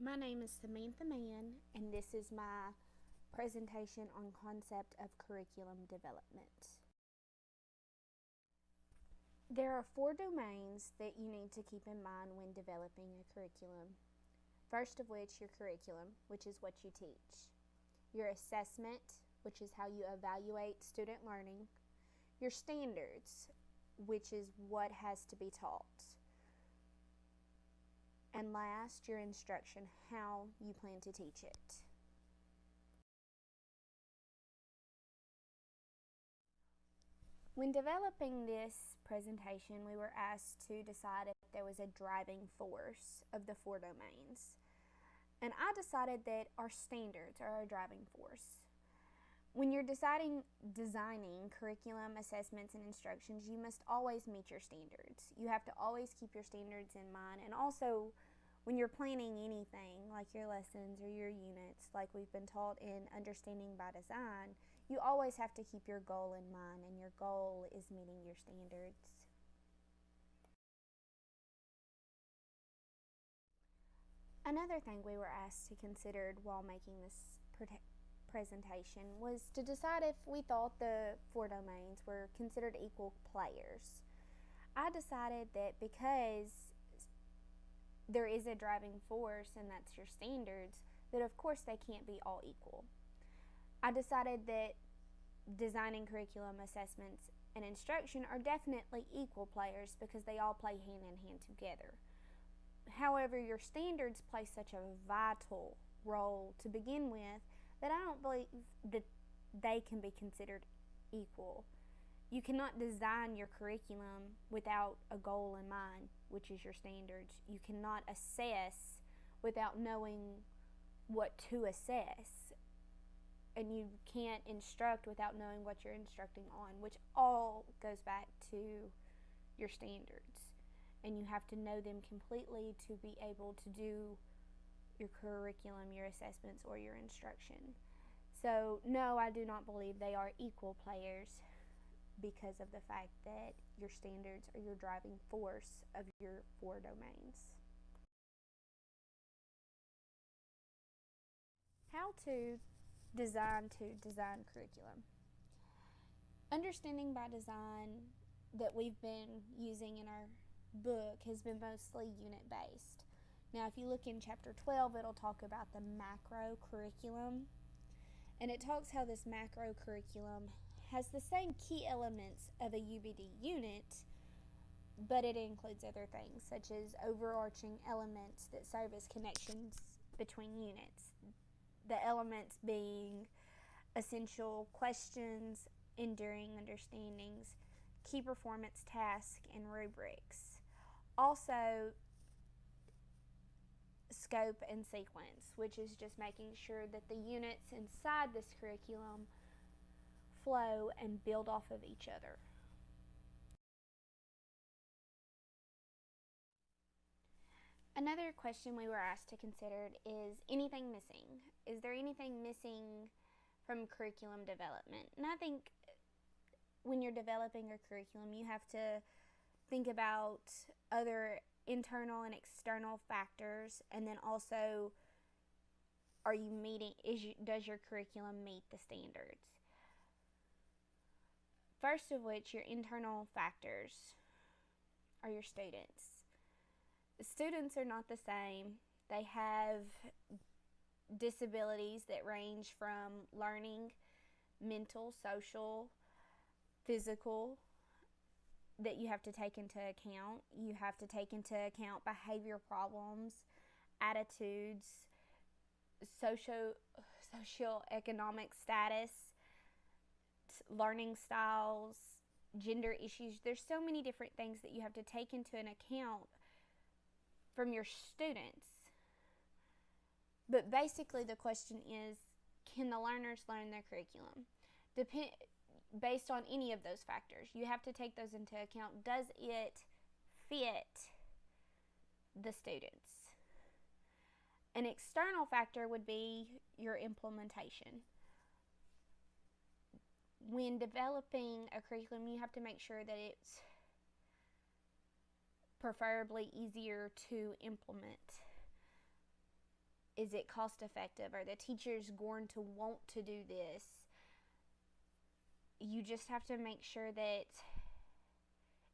My name is Samantha Mann, and this is my presentation on concept of curriculum development. There are 4 domains that you need to keep in mind when developing a curriculum. First of which, your curriculum, which is what you teach. Your assessment, which is how you evaluate student learning. Your standards, which is what has to be taught. And last, your instruction, how you plan to teach it. When developing this presentation, we were asked to decide if there was a driving force of the 4 domains. And I decided that our standards are our driving force. When you're designing curriculum, assessments, and instructions, you must always meet your standards. You have to always keep your standards in mind. And also, when you're planning anything, like your lessons or your units, like we've been taught in Understanding by Design, you always have to keep your goal in mind, and your goal is meeting your standards. Another thing we were asked to consider while making this presentation was to decide if we thought the 4 domains were considered equal players. I decided that because there is a driving force, and that's your standards, that of course they can't be all equal. I decided that designing curriculum, assessments, and instruction are definitely equal players because they all play hand in hand together. However, your standards play such a vital role to begin with that I don't believe that they can be considered equal. You cannot design your curriculum without a goal in mind, which is your standards. You cannot assess without knowing what to assess. And you can't instruct without knowing what you're instructing on, which all goes back to your standards. And you have to know them completely to be able to do your curriculum, your assessments, or your instruction. So, no, I do not believe they are equal players because of the fact that your standards are your driving force of your 4 domains. How to design curriculum. Understanding by Design that we've been using in our book has been mostly unit-based. Now, if you look in chapter 12, it'll talk about the macro curriculum, and it talks how this macro curriculum has the same key elements of a UBD unit, but it includes other things such as overarching elements that serve as connections between units. The elements being essential questions, enduring understandings, key performance tasks, and rubrics. Also, scope and sequence, which is just making sure that the units inside this curriculum flow and build off of each other. Another question we were asked to consider is anything missing? Is there anything missing from curriculum development? And I think when you're developing your curriculum, you have to think about other internal and external factors, and then also does your curriculum meet the standards? First of which, your internal factors are your students. Students are not the same. They have disabilities that range from learning, mental, social, physical, that you have to take into account. You have to take into account behavior problems, attitudes, socioeconomic status, learning styles, gender issues. There's so many different things that you have to take into an account from your students. But basically the question is, can the learners learn their curriculum? Based on any of those factors, you have to take those into account. Does it fit the students? An external factor would be your implementation. When developing a curriculum, you have to make sure that it's preferably easier to implement. is it cost effective? Are the teachers going to want to do this? You just have to make sure that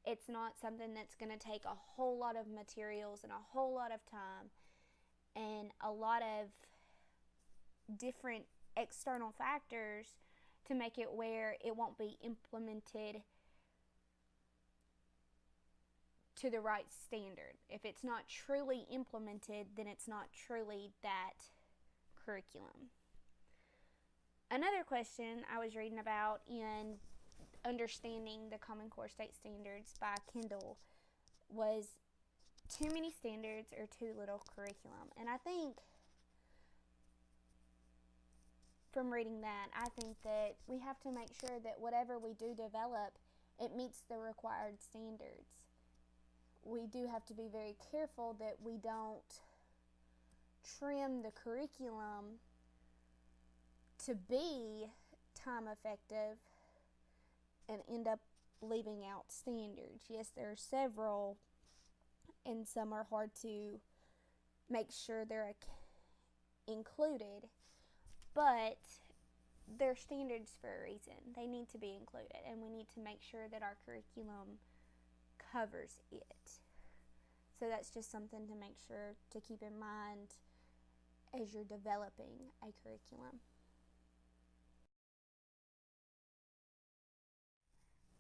it's not something that's going to take a whole lot of materials and a whole lot of time and a lot of different external factors to make it where it won't be implemented to the right standard. If it's not truly implemented, then it's not truly that curriculum. Another question I was reading about in Understanding the Common Core State Standards by Kendall was too many standards or too little curriculum. And I think from reading that, I think that we have to make sure that whatever we do develop, it meets the required standards. We do have to be very careful that we don't trim the curriculum to be time effective and end up leaving out standards. Yes, there are several, and some are hard to make sure they're included, but they're standards for a reason. They need to be included, and we need to make sure that our curriculum covers it. So that's just something to make sure to keep in mind as you're developing a curriculum.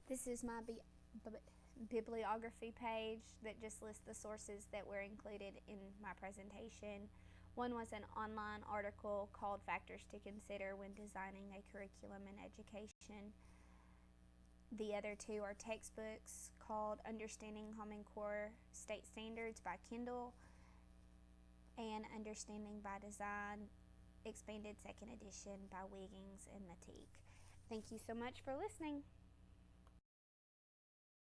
This is my bibliography page that just lists the sources that were included in my presentation. One was an online article called Factors to Consider When Designing a Curriculum in Education. The other two are textbooks called Understanding Common Core State Standards by Kendall and Understanding by Design, Expanded 2nd Edition by Wiggins and Matique. Thank you so much for listening.